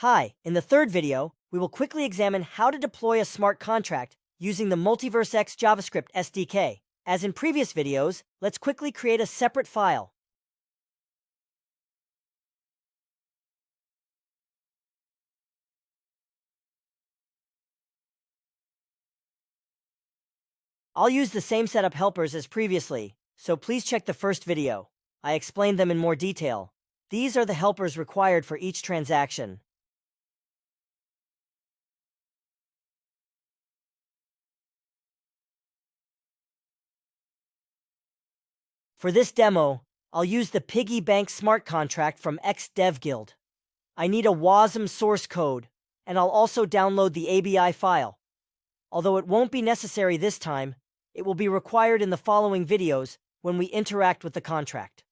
Hi, in the third video, we will quickly examine how to deploy a smart contract using the MultiversX JavaScript SDK. As in previous videos, let's quickly create a separate file. I'll use the same setup helpers as previously, so please check the first video. I explained them in more detail. These are the helpers required for each transaction. For this demo, I'll use the piggy bank smart contract from XDevGuild. I need a WASM source code, and I'll also download the ABI file. Although it won't be necessary this time, it will be required in the following videos when we interact with the contract.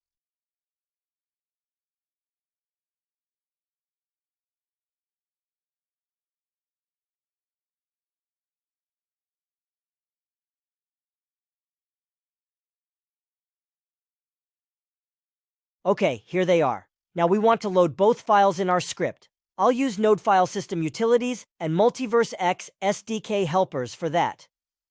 Okay, here they are. Now we want to load both files in our script. I'll use Node File System Utilities and MultiversX SDK helpers for that.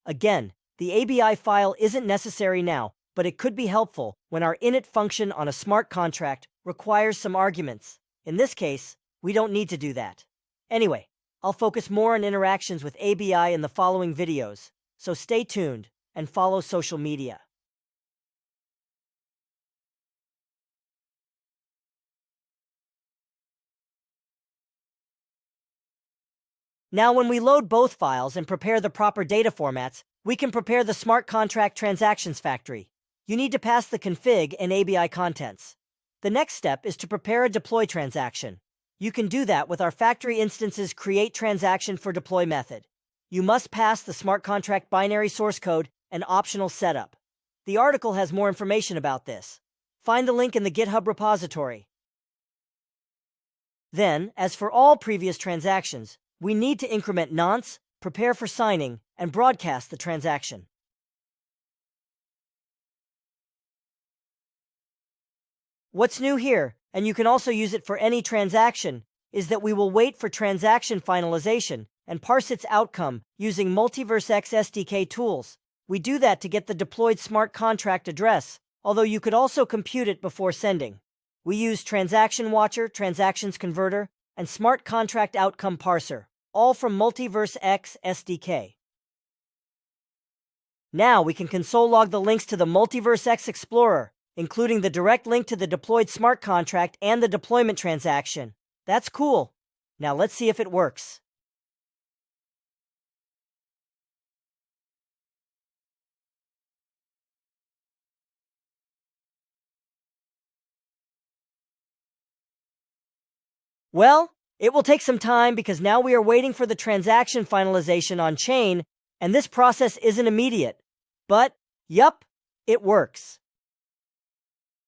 Again, the ABI file isn't necessary now, but it could be helpful when our init function on a smart contract requires some arguments. In this case, we don't need to do that. Anyway, I'll focus more on interactions with ABI in the following videos, so stay tuned and follow social media. Now, when we load both files and prepare the proper data formats, we can prepare the smart contract transactions factory. You need to pass the config and ABI contents. The next step is to prepare a deploy transaction. You can do that with our factory instance's create transaction for deploy method. You must pass the smart contract binary source code and optional setup. The article has more information about this. Find the link in the GitHub repository. Then, as for all previous transactions, we need to increment nonce, prepare for signing, and broadcast the transaction. What's new here, and you can also use it for any transaction, is that we will wait for transaction finalization and parse its outcome using MultiversX SDK tools. We do that to get the deployed smart contract address, although you could also compute it before sending. We use Transaction Watcher, Transactions Converter, and Smart Contract Outcome Parser, all from MultiversX SDK. Now we can console log the links to the MultiversX Explorer, including the direct link to the deployed smart contract and the deployment transaction. That's cool. Now let's see if it works. Well, it will take some time because now we are waiting for the transaction finalization on chain, and this process isn't immediate. But, yup, it works.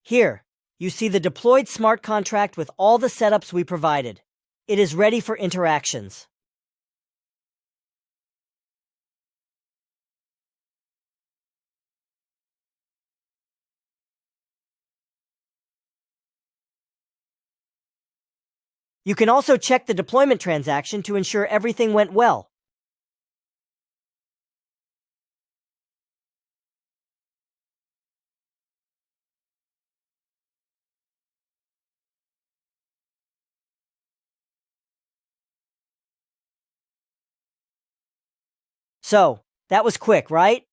Here, you see the deployed smart contract with all the setups we provided. It is ready for interactions. You can also check the deployment transaction to ensure everything went well. So, that was quick, right?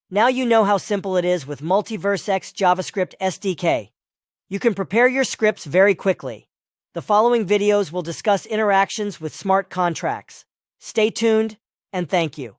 Now you know how simple it is with MultiversX JavaScript SDK. You can prepare your scripts very quickly. The following videos will discuss interactions with smart contracts. Stay tuned, and thank you.